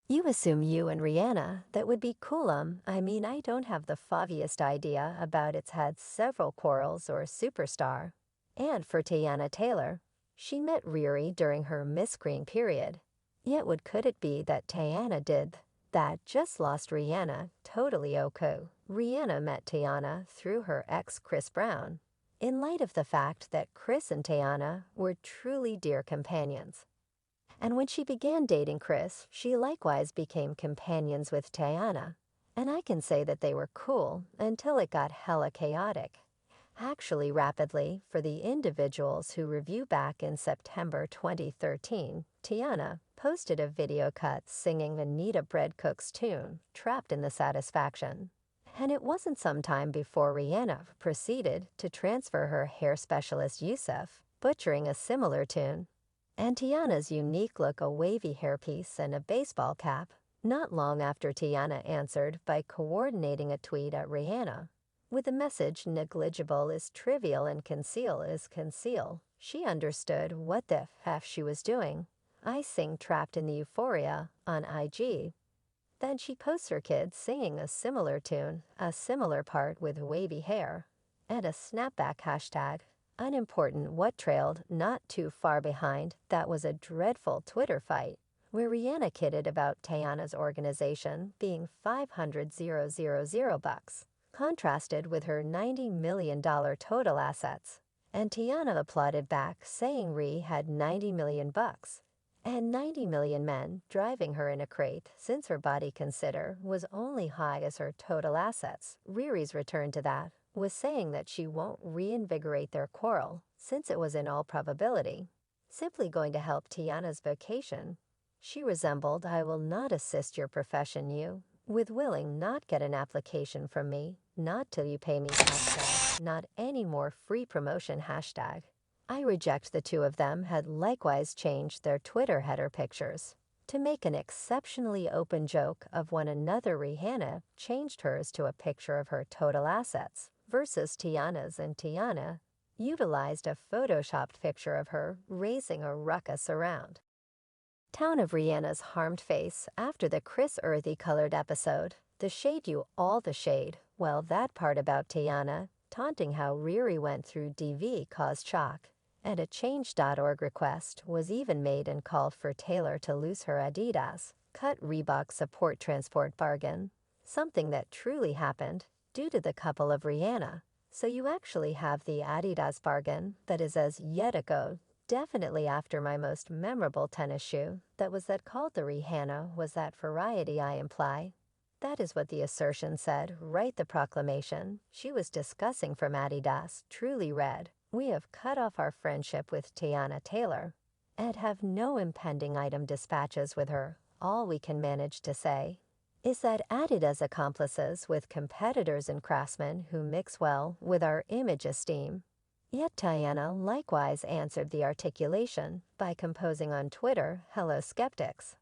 You assume you and Rihanna, that would be coolum. I mean, I don't have the foggiest idea about it's had several quarrels or superstar. And for Teyana Taylor, she met Riri during her Miss Green period. Yet what could it be that Teyana did that just lost Rihanna totally oko? Rihanna met Teyana through her ex Chris Brown. In light of the fact that Chris and Teyana were truly dear companions. And when she began dating Chris, she likewise became companions with Teyana. And I can say that they were cool until it got hella chaotic. Actually, rapidly, for the individuals who review back in September 2013, Teyana posted a video cut singing Anita Breadcook's tune, Trapped in the Satisfaction. And it wasn't some time before Rihanna proceeded to transfer her hair specialist Yusuf, butchering a similar tune. And Tiana's unique look, a wavy hairpiece and a baseball cap, not long after Teyana answered by coordinating a tweet at Rihanna. With the message negligible is trivial and conceal is conceal, she understood what the f she was doing. I sing Trapped in the Euphoria on IG. Then she posts her kids singing a similar tune, a similar part with wavy hair, and a snapback hashtag. Unimportant what trailed not too far behind, that was a dreadful Twitter fight, where Rihanna kidded about Teyana's organization being $500,000 contrasted with her $90 million total assets. And Teyana applauded back, saying Ree had $90 million bucks and 90 million men driving her in a crate, since her body consider was only high as her total assets. Riri's return to that was saying that she won't reinvigorate their quarrel, since it was in all probability simply going to help Teyana's vocation. She resembled, I will not assist your profession, you, with willing not get an application from me, not till you pay me hashtag, not any more free promotion hashtag. I reject. The two of them had likewise changed their Twitter header pictures to make an exceptionally open joke of one another. Rihanna changed hers to a picture of her total assets versus Teyana's, and Teyana utilized a photoshopped picture of her raising a ruckus around town of Rihanna's harmed face after the Chris Earthy-colored episode. The shade, you all the shade. Well, that part about Teyana taunting how Riri went through DV caused shock, and a Change.org request was even made and called for Taylor to lose her Adidas cut Reebok support transport bargain, something that truly happened due to the couple of Rihanna. So you actually have the Adidas bargain that is as yet ago. Definitely after my most memorable tennis shoe, that was that called the Rihanna, was that variety I imply. That is what the assertion said, write the proclamation. She was discussing from Adidas, truly read, we have cut off our friendship with Teyana Taylor, and have no impending item dispatches with her. All we can manage to say is that Adidas accomplices with competitors and craftsmen who mix well with our image esteem. Yet Teyana likewise answered the articulation by composing on Twitter, hello skeptics.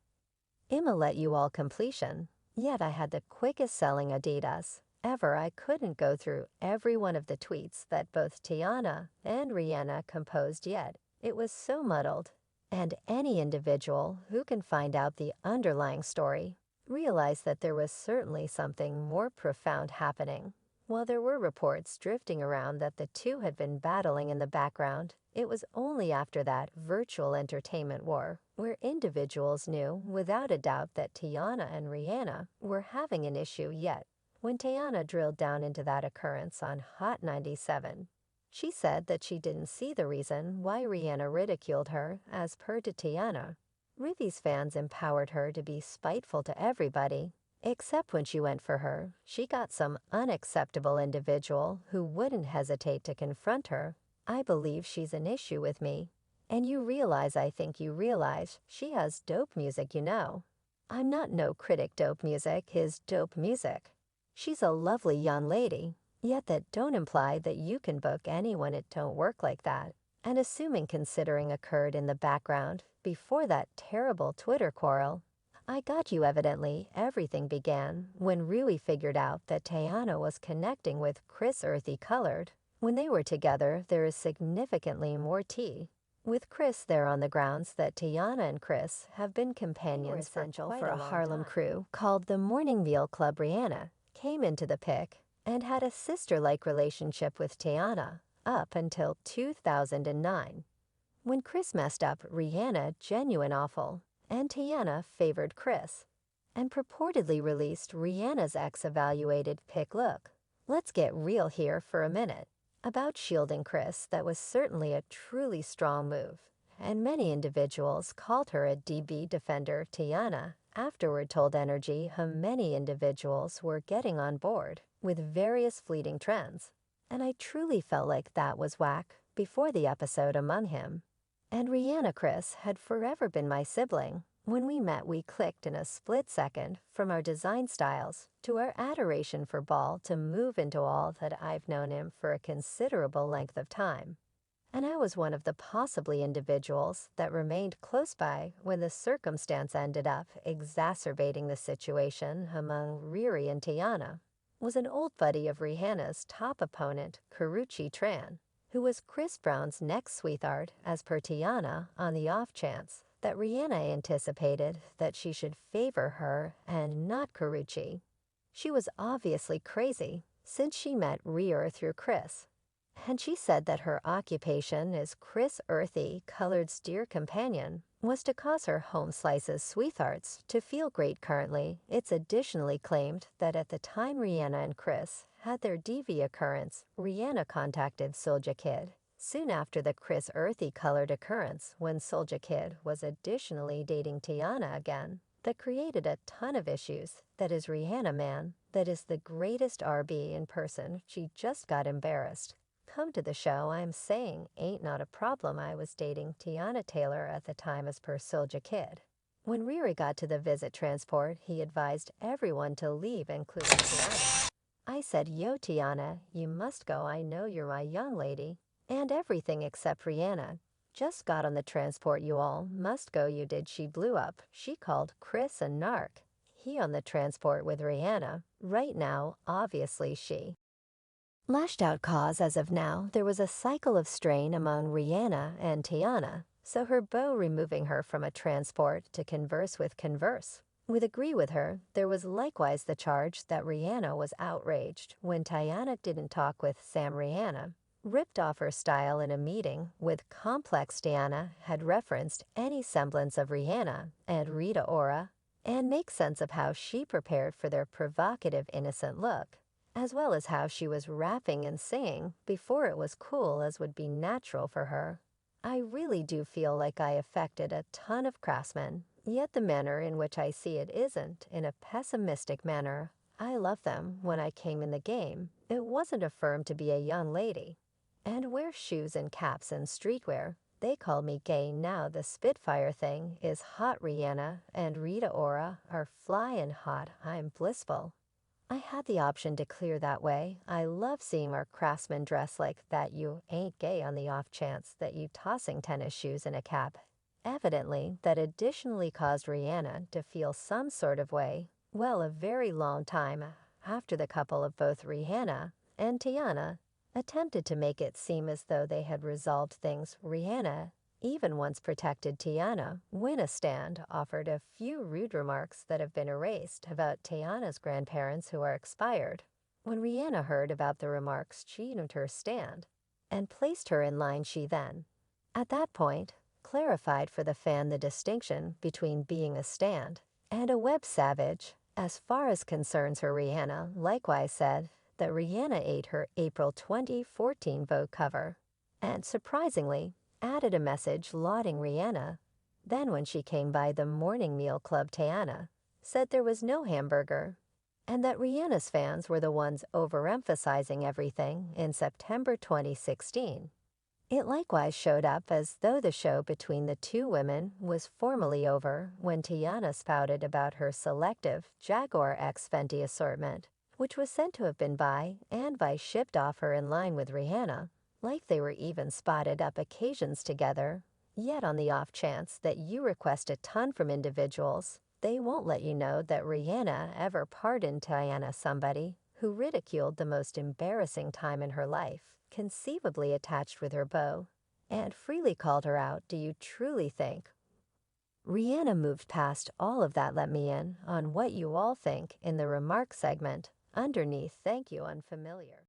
I'ma let you all completion. Yet I had the quickest selling Adidas ever. I couldn't go through every one of the tweets that both Teyana and Rihanna composed, yet it was so muddled. And any individual who can find out the underlying story realized that there was certainly something more profound happening. While there were reports drifting around that the two had been battling in the background, it was only after that virtual entertainment war where individuals knew without a doubt that Teyana and Rihanna were having an issue. Yet, when Teyana drilled down into that occurrence on Hot 97, she said that she didn't see the reason why Rihanna ridiculed her. As per to Teyana, Rivi's fans empowered her to be spiteful to everybody. Except when she went for her, she got some unacceptable individual who wouldn't hesitate to confront her. I believe she's an issue with me. And you realize, I think you realize, she has dope music, you know. I'm not no critic. Dope music is dope music. She's a lovely young lady, yet that don't imply that you can book anyone. It don't work like that. And assuming considering occurred in the background before that terrible Twitter quarrel, I got you. Evidently, everything began when Rui figured out that Teyana was connecting with Chris Earthy Colored. When they were together, there is significantly more tea. with Chris there on the grounds that Teyana and Chris have been companions essential for a Harlem crew called the Morning Meal Club. Rihanna came into the pic and had a sister-like relationship with Teyana up until 2009. When Chris messed up, Rihanna genuine awful, and Teyana favored Chris, and purportedly released Rihanna's ex-evaluated pic look. Let's get real here for a minute. About shielding Chris, that was certainly a truly strong move, and many individuals called her a DB defender. Teyana afterward told Energy how many individuals were getting on board with various fleeting trends, and I truly felt like that was whack before the episode among him. And Rihanna Chris had forever been my sibling. When we met, we clicked in a split second, from our design styles to our adoration for ball to move into all that I've known him for a considerable length of time. And I was one of the possibly individuals that remained close by when the circumstance ended up exacerbating the situation among Riri and Teyana. Was an old buddy of Rihanna's top opponent, Karrueche Tran, who was Chris Brown's next sweetheart as per Teyana, on the off chance that Rihanna anticipated that she should favor her and not Karrueche. She was obviously crazy since she met Riri through Chris, and she said that her occupation as Chris' earthy, colored steer companion was to cause her home slice's sweethearts to feel great. Currently, it's additionally claimed that at the time Rihanna and Chris had their DV occurrence, Rihanna contacted Soulja Kid soon after the Chris earthy colored occurrence, when Soulja Kid was additionally dating Teyana again. That created a ton of issues. That is Rihanna, man. That is the greatest RB in person. She just got embarrassed. Come to the show, I'm saying ain't not a problem. I was dating Teyana Taylor at the time as per Soulja Kid. When Riri got to the visit transport, he advised everyone to leave, including Teyana. I said, yo Teyana, you must go, I know you're my young lady. And everything except Rihanna. Just got on the transport, you all must go. You did. She blew up. She called Chris a narc. He on the transport with Rihanna. Right now, obviously she lashed out, cause as of now, there was a cycle of strain among Rihanna and Teyana, so her beau removing her from a transport to converse with agree with her. There was likewise the charge that Rihanna was outraged when Teyana didn't talk with Sam. Rihanna ripped off her style in a meeting with Complex. Teyana had referenced any semblance of Rihanna and Rita Ora, and make sense of how she prepared for their provocative innocent look, as well as how she was rapping and singing before it was cool as would be natural for her. I really do feel like I affected a ton of craftsmen, yet the manner in which I see it isn't in a pessimistic manner. I love them. When I came in the game, it wasn't affirmed to be a young lady and wear shoes and caps and streetwear. They call me gay now. The Spitfire thing is hot. Rihanna and Rita Ora are flying hot. I'm blissful. I had the option to clear that way. I love seeing our craftsmen dress like that. You ain't gay on the off chance that you tossing tennis shoes in a cap. Evidently, that additionally caused Rihanna to feel some sort of way. Well, a very long time after the couple of both Rihanna and Teyana attempted to make it seem as though they had resolved things. Rihanna even once protected Teyana when a stand offered a few rude remarks that have been erased about Teyana's grandparents who are expired. When Rihanna heard about the remarks, she named her stand and placed her in line. She then, at that point, clarified for the fan the distinction between being a stand and a web savage. As far as concerns her, Rihanna likewise said that Rihanna ate her April 2014 Vogue cover, and surprisingly, added a message lauding Rihanna. Then when she came by the Morning Meal Club, Teyana said there was no hamburger, and that Rihanna's fans were the ones overemphasizing everything in September 2016. It likewise showed up as though the show between the two women was formally over when Teyana spouted about her selective Jaguar X Fenty assortment, which was said to have been by shipped off her in line with Rihanna, like they were even spotted up occasions together. Yet on the off chance that you request a ton from individuals, they won't let you know that Rihanna ever pardoned Teyana, somebody who ridiculed the most embarrassing time in her life, conceivably attached with her beau. and freely called her out. Do you truly think? Rihanna moved past all of that. Let me in on what you all think in the remarks segment underneath. Thank you, unfamiliar.